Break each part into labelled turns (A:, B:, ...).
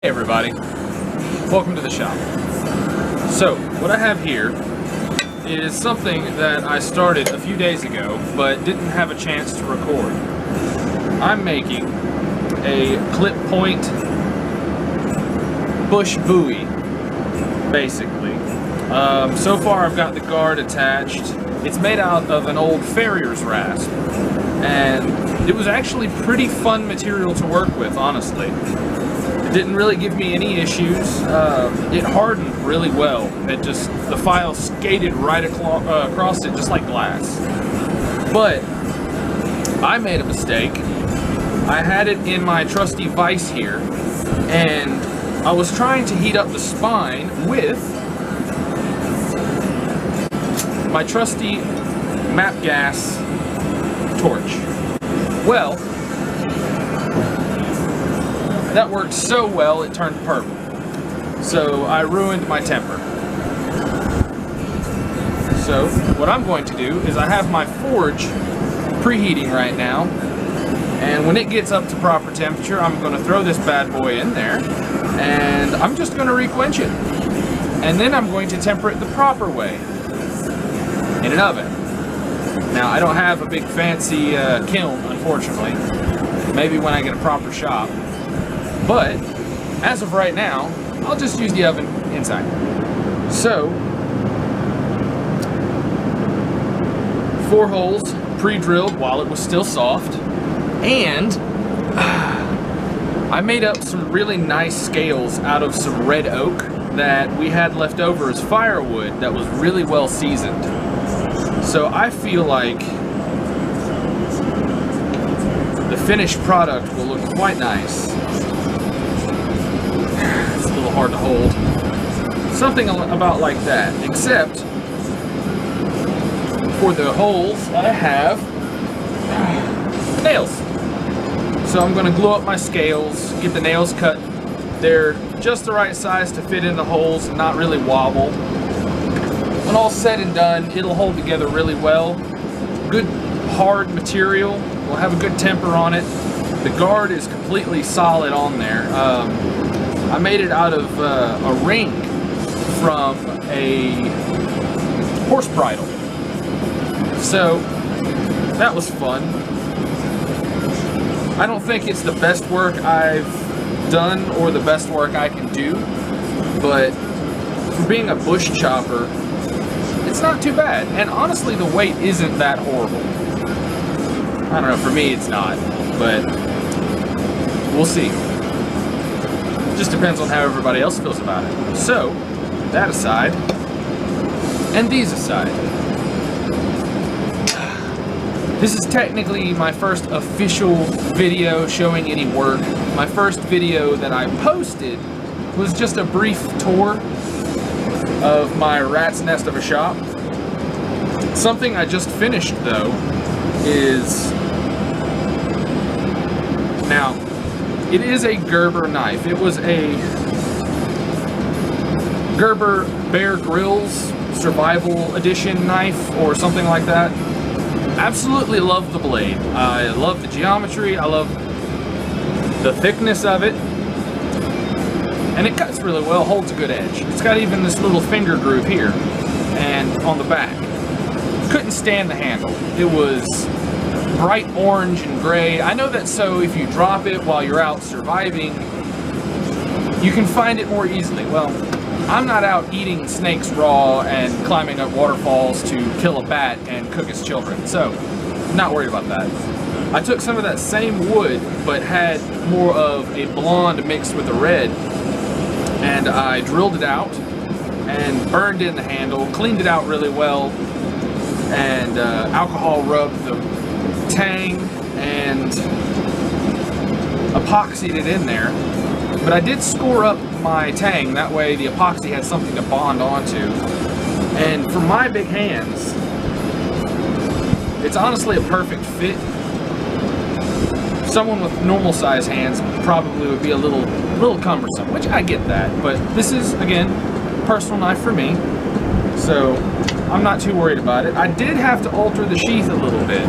A: Hey everybody, welcome to the shop. So, what I have here is something that I started a few days ago, but didn't have a chance to record. I'm making a clip point bush Bowie, basically. So far I've got the guard attached. It's made out of an old farrier's rasp, and it was actually pretty fun material to work with, honestly. Didn't really give me any issues. It hardened really well. The file skated right across it just like glass. But I made a mistake. I had it in my trusty vise here, and I was trying to heat up the spine with my trusty map gas torch. Well, that worked so well it turned purple. So I ruined my temper. So what I'm going to do is I have my forge preheating right now, and when it gets up to proper temperature I'm going to throw this bad boy in there and I'm just going to requench it. And then I'm going to temper it the proper way in an oven. Now I don't have a big fancy kiln, unfortunately. Maybe when I get a proper shop. But, as of right now, I'll just use the oven inside. So, 4 holes pre-drilled while it was still soft, and I made up some really nice scales out of some red oak that we had left over as firewood that was really well seasoned. So I feel like the finished product will look quite nice. It's a little hard to hold. Something about like that, except for the holes I have nails. So I'm going to glue up my scales, get the nails cut. They're just the right size to fit in the holes and not really wobble. When all said and done, it'll hold together really well. Good hard material, will have a good temper on it. The guard is completely solid on there. I made it out of a ring from a horse bridle. So that was fun. I don't think it's the best work I've done or the best work I can do, but for being a bush chopper, it's not too bad. And honestly, the weight isn't that horrible. I don't know, for me it's not, but we'll see. Just depends on how everybody else feels about it. So, that aside, and these aside, this is technically my first official video showing any work. My first video that I posted was just a brief tour of my rat's nest of a shop. Something I just finished though is, now, it is a Gerber knife. It was a Gerber Bear Grylls Survival Edition knife or something like that. Absolutely love the blade. I love the geometry. I love the thickness of it. And it cuts really well, holds a good edge. It's got even this little finger groove here and on the back. Couldn't stand the handle. It was bright orange and gray. I know that so if you drop it while you're out surviving, you can find it more easily. Well, I'm not out eating snakes raw and climbing up waterfalls to kill a bat and cook its children, so I'm not worried about that. I took some of that same wood, but had more of a blonde mixed with a red, and I drilled it out and burned in the handle, cleaned it out really well, and alcohol rubbed the tang and epoxied it in there. But I did score up my tang, that way the epoxy had something to bond onto. And for my big hands, it's honestly a perfect fit. Someone with normal size hands probably would be a little cumbersome, which I get that, but this is, again, a personal knife for me, so I'm not too worried about it. I did have to alter the sheath a little bit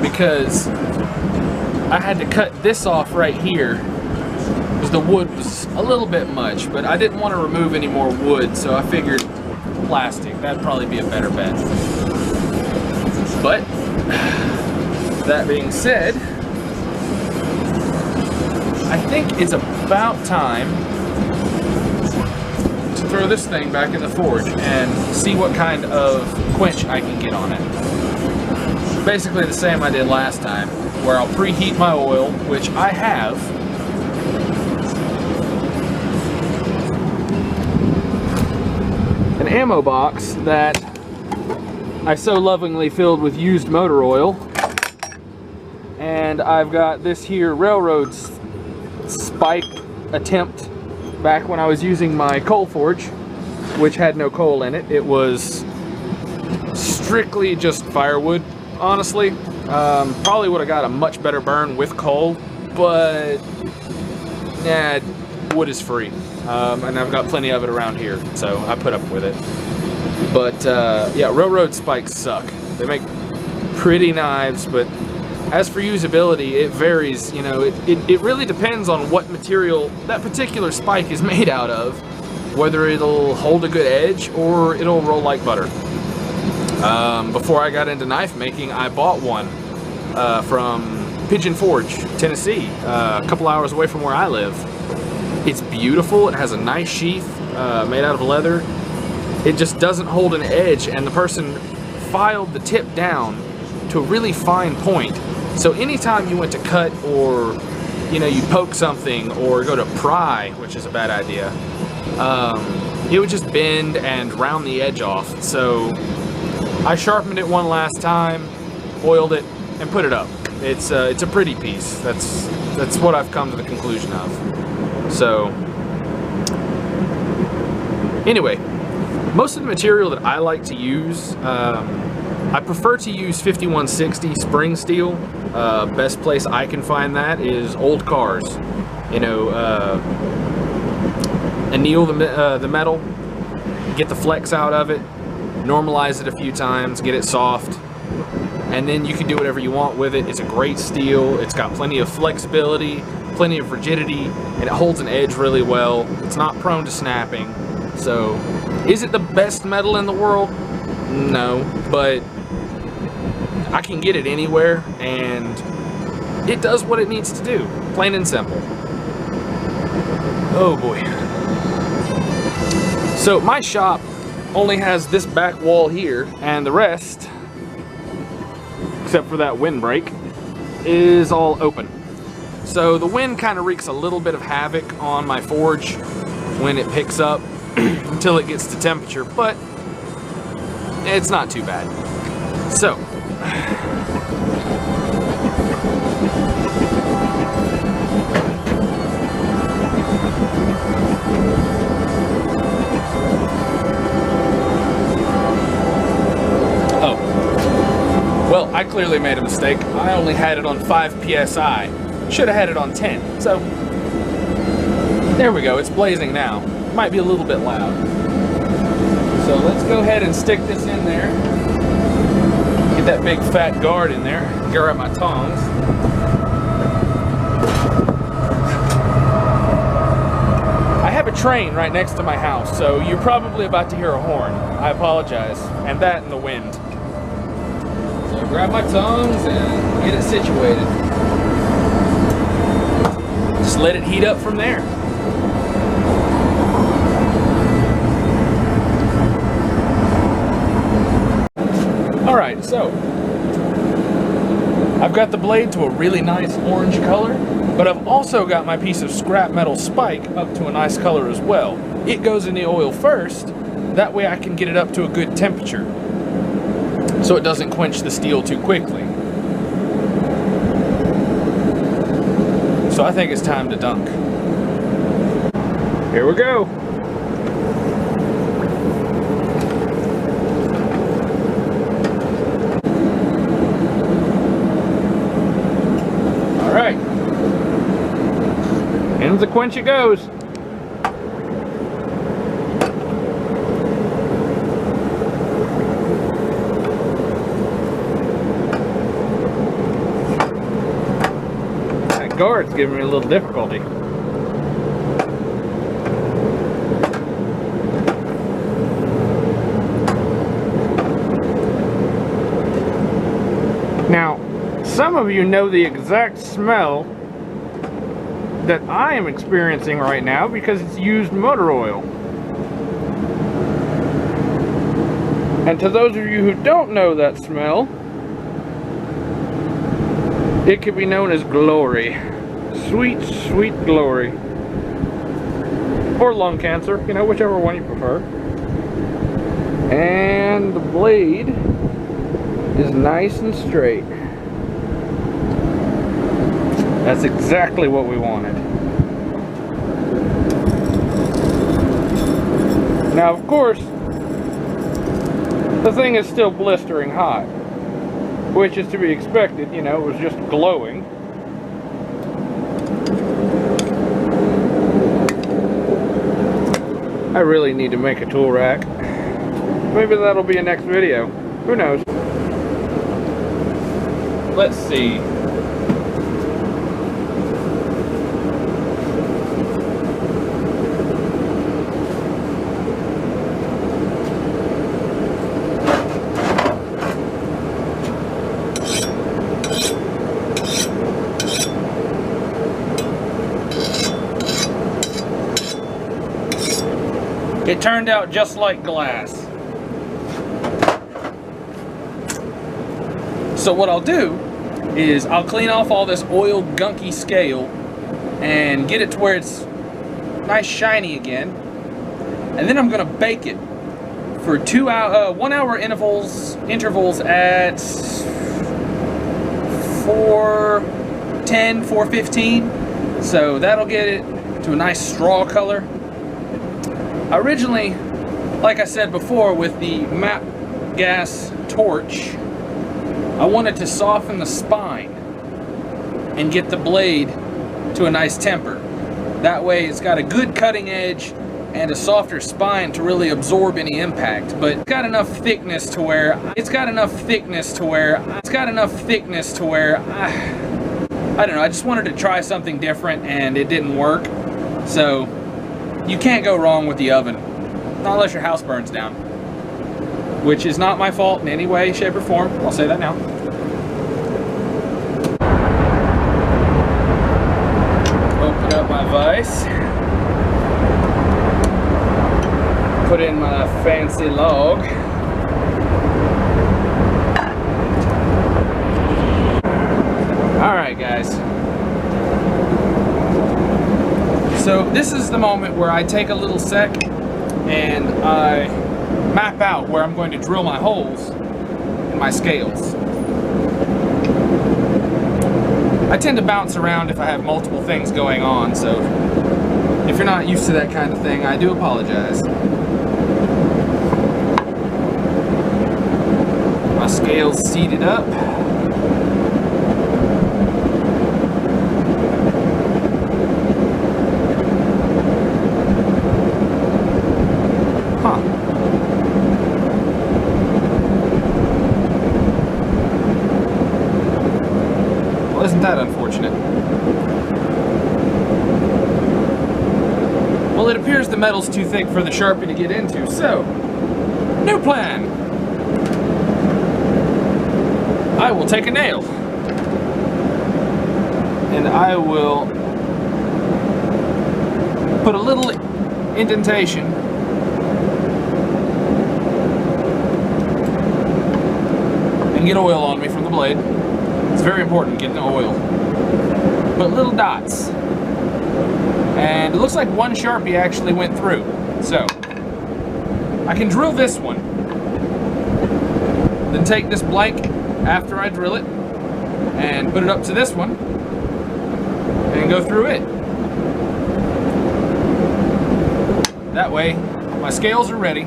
A: because I had to cut this off right here. It was the wood was a little bit much, but I didn't want to remove any more wood, so I figured plastic. That'd probably be a better bet. But that being said, I think it's about time to throw this thing back in the forge and see what kind of quench I can get on it. Basically the same I did last time, where I'll preheat my oil, which I have. An ammo box that I so lovingly filled with used motor oil. And I've got this here railroad spike attempt back when I was using my coal forge, which had no coal in it. It was strictly just firewood, honestly. Probably would have got a much better burn with coal, but yeah, wood is free. And I've got plenty of it around here, so I put up with it. But yeah, railroad spikes suck. They make pretty knives, but as for usability, it varies. You know, it really depends on what material that particular spike is made out of, whether it'll hold a good edge or it'll roll like butter. Before I got into knife making, I bought one from Pigeon Forge, Tennessee, a couple hours away from where I live. It's beautiful. It has a nice sheath made out of leather. It just doesn't hold an edge, and the person filed the tip down to a really fine point. So anytime you went to cut, or you know, you poke something or go to pry, which is a bad idea, it would just bend and round the edge off. So I sharpened it one last time, oiled it, and put it up. It's a pretty piece. That's what I've come to the conclusion of. So anyway, most of the material that I like to use, I prefer to use 5160 spring steel. Best place I can find that is old cars. You know, anneal the metal, get the flex out of it, normalize it a few times, get it soft, and then you can do whatever you want with it. It's a great steel. It's got plenty of flexibility, plenty of rigidity, and it holds an edge really well. It's not prone to snapping. So, is it the best metal in the world? No, but I can get it anywhere, and it does what it needs to do, plain and simple. Oh boy. So my shop only has this back wall here, and the rest, except for that windbreak, is all open. So the wind kind of wreaks a little bit of havoc on my forge when it picks up until it gets to temperature, but it's not too bad. So well, I clearly made a mistake. I only had it on 5 psi. Should have had it on 10. So, there we go. It's blazing now. Might be a little bit loud. So let's go ahead and stick this in there. Get that big fat guard in there. Grab my tongs. I have a train right next to my house, so you're probably about to hear a horn. I apologize. And that and the wind. So grab my tongs and get it situated. Just let it heat up from there. Alright, so I've got the blade to a really nice orange color, but I've also got my piece of scrap metal spike up to a nice color as well. It goes in the oil first, that way I can get it up to a good temperature, so it doesn't quench the steel too quickly. So I think it's time to dunk. Here we go. All right. Into the quench it goes. Guard's giving me a little difficulty.
B: Some of you know the exact smell that I am experiencing right now because it's used motor oil. And to those of you who don't know that smell, it could be known as glory. Sweet, sweet glory. Or lung cancer, you know, whichever one you prefer. And the blade is nice and straight. That's exactly what we wanted. Now, of course, the thing is still blistering hot, which is to be expected. You know, it was just glowing. I really need to make a tool rack. Maybe that'll be a next video. Who knows? Let's see. It turned out just like glass. So what I'll do is I'll clean off all this oil gunky scale and get it to where it's nice shiny again. And then I'm gonna bake it for 1 hour intervals at 410, 415. So that'll get it to a nice straw color. Originally, like I said before, with the MAP gas torch, I wanted to soften the spine and get the blade to a nice temper. That way it's got a good cutting edge and a softer spine to really absorb any impact. But it's got enough thickness to where I don't know, I just wanted to try something different and it didn't work. So you can't go wrong with the oven, not unless your house burns down, which is not my fault in any way, shape, or form. I'll say that now. Open up my vise, put in my fancy log. All right, guys. So this is the moment where I take a little sec and I map out where I'm going to drill my holes in my scales. I tend to bounce around if I have multiple things going on, so if you're not used to that kind of thing, I do apologize. My scales seated up. Isn't that unfortunate? Well, it appears the metal's too thick for the Sharpie to get into, so new plan. I will take a nail and I will put a little indentation and get oil on me from the blade. It's very important getting the oil. Put little dots. And it looks like one Sharpie actually went through. So I can drill this one. Then take this blank after I drill it and put it up to this one and go through it. That way my scales are ready.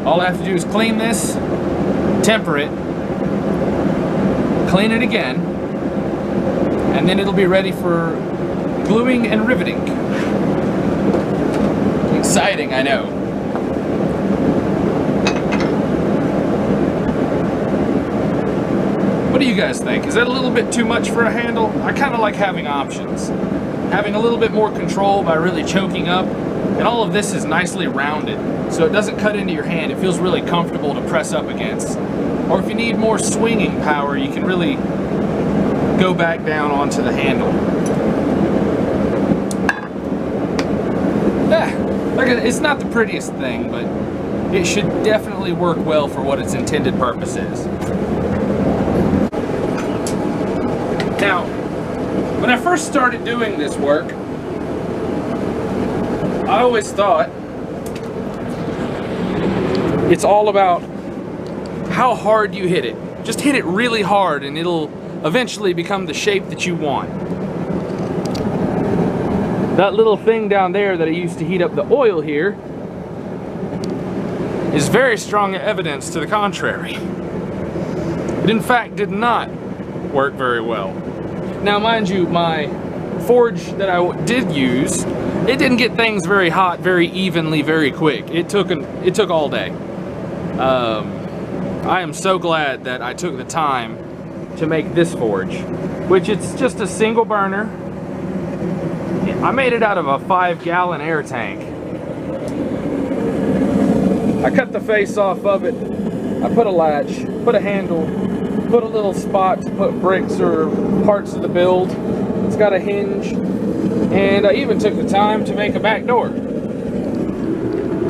B: All I have to do is clean this, temper it, clean it again, and then it'll be ready for gluing and riveting. Exciting, I know. What do you guys think? Is that a little bit too much for a handle? I kind of like having options. Having a little bit more control by really choking up, and all of this is nicely rounded, so it doesn't cut into your hand. It feels really comfortable to press up against. Or if you need more swinging power, you can really
A: go back down onto the handle. It's not the prettiest thing, but it should definitely work well for what its intended purpose is. Now, when I first started doing this work, I always thought it's all about how hard you hit it. Just hit it really hard and it'll eventually become the shape that you want. That little thing down there that I used to heat up the oil here is very strong evidence to the contrary. It in fact did not work very well. Now mind you, my forge that I did use, it didn't get things very hot very evenly very quick. It took all day. I am so glad that I took the time to make this forge, which it's just a single burner. I made it out of a 5-gallon air tank. I cut the face off of it. I put a latch, put a handle, put a little spot to put bricks or parts of the build. It's got a hinge, and I even took the time to make a back door.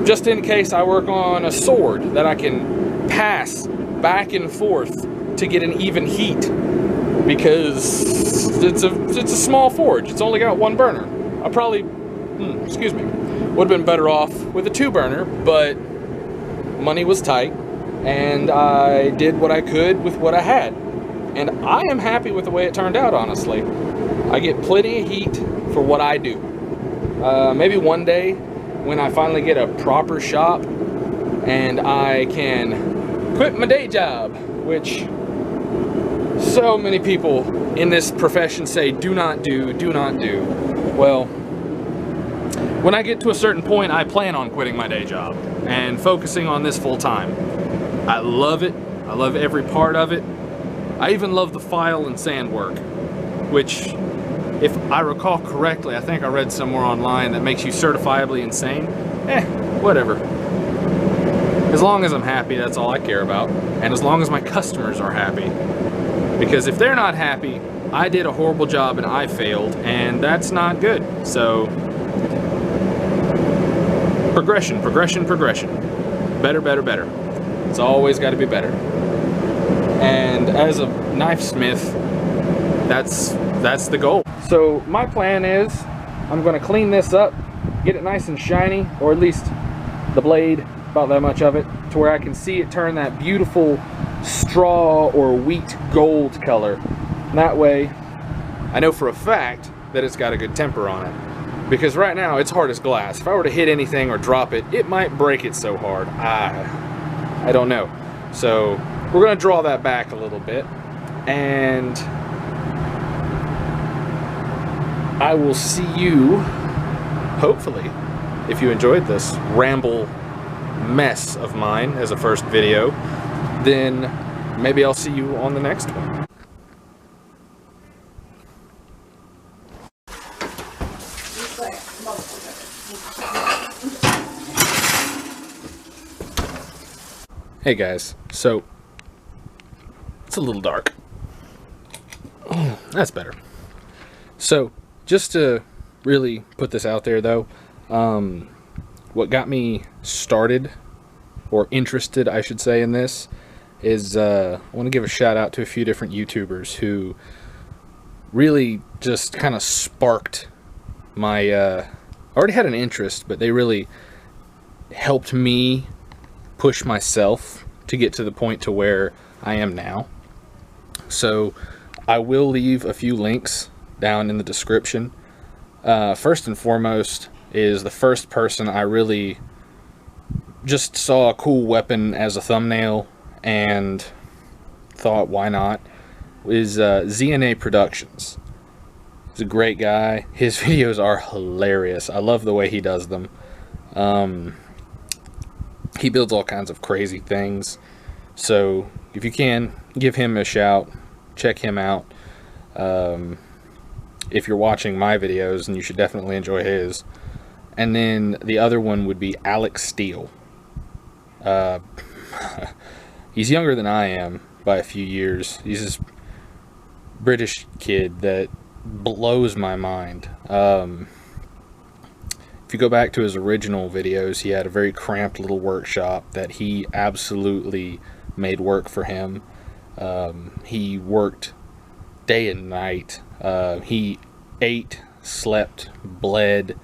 A: Just in case I work on a sword that I can pass back and forth to get an even heat, because it's a small forge. It's only got one burner. I probably, excuse me, would have been better off with a 2-burner, but money was tight, and I did what I could with what I had. And I am happy with the way it turned out, honestly. I get plenty of heat for what I do. Maybe one day, when I finally get a proper shop, and I can quit my day job, which so many people in this profession say do not do, do not do. Well, when I get to a certain point, I plan on quitting my day job and focusing on this full time. I love it. I love every part of it. I even love the file and sand work, which, if I recall correctly, I think I read somewhere online that makes you certifiably insane. Whatever. As long as I'm happy, that's all I care about. And as long as my customers are happy. Because if they're not happy, I did a horrible job and I failed, and that's not good. So, progression, progression, progression. Better, better, better. It's always got to be better. And as a knife smith, that's the goal. So my plan is, I'm going to clean this up, get it nice and shiny, or at least the blade, about that much of it, to where I can see it turn that beautiful straw or wheat gold color. And that way, I know for a fact that it's got a good temper on it. Because right now, it's hard as glass. If I were to hit anything or drop it, it might break it so hard. I don't know. So we're going to draw that back a little bit. And I will see you, hopefully, if you enjoyed this ramble mess of mine as a first video, then maybe I'll see you on the next one. Hey guys, so it's a little dark. Oh, that's better. So just to really put this out there though, what got me started, or interested I should say, in this is I want to give a shout out to a few different YouTubers who really just kind of sparked my I already had an interest, but they really helped me push myself to get to the point to where I am now. So I will leave a few links down in the description. First and foremost is the first person I really just saw a cool weapon as a thumbnail and thought, why not, is ZNA Productions. He's a great guy. His videos are hilarious. I love the way he does them. He builds all kinds of crazy things. So if you can, give him a shout. Check him out. If you're watching my videos, and you should definitely enjoy his. And then the other one would be Alex Steele. He's younger than I am by a few years. He's British kid that blows my mind. If you go back to his original videos, he had a very cramped little workshop that he absolutely made work for him. He worked day and night. He ate, slept, bled,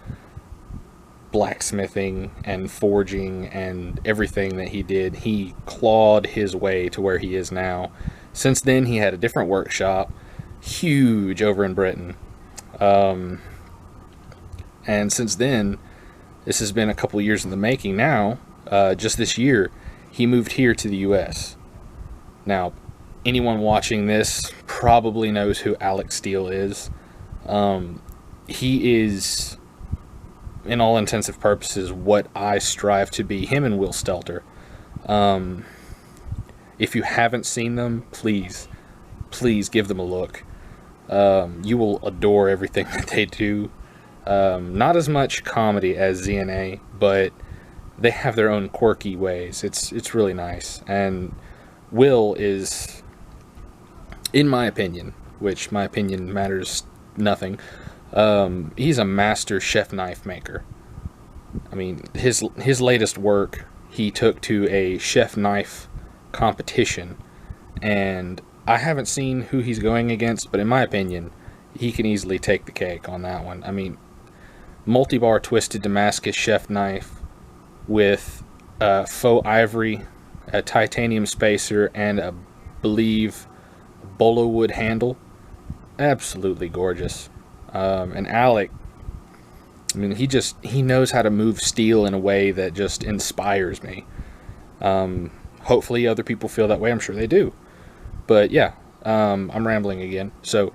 A: blacksmithing and forging and everything that he did. He clawed his way to where he is now. Since then, he had a different workshop, huge, over in Britain. And since then, this has been a couple years in the making now. Just this year, he moved here to the US. Now, anyone watching this probably knows who Alex Steele is. He is, in all intensive purposes, what I strive to be. Him and Will Stelter. If you haven't seen them, please give them a look. You will adore everything that they do. Not as much comedy as ZNA, but they have their own quirky ways. It's really nice. And Will is, in my opinion, which my opinion matters nothing, he's a master chef knife maker. I mean, his latest work he took to a chef knife competition, and I haven't seen who he's going against, but in my opinion, he can easily take the cake on that one. I mean, multi-bar twisted Damascus chef knife with faux ivory, a titanium spacer, and I believe bolo wood handle. Absolutely gorgeous. And Alec, I mean, he knows how to move steel in a way that just inspires me. Hopefully other people feel that way. I'm sure they do. But yeah, I'm rambling again. So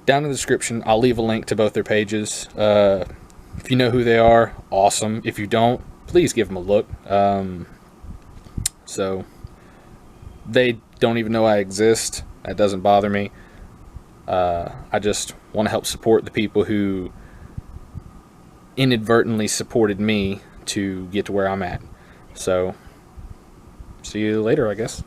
A: down in the description, I'll leave a link to both their pages. If you know who they are, awesome. If you don't, please give them a look. So they don't even know I exist. That doesn't bother me. I just want to help support the people who inadvertently supported me to get to where I'm at. So see you later, I guess.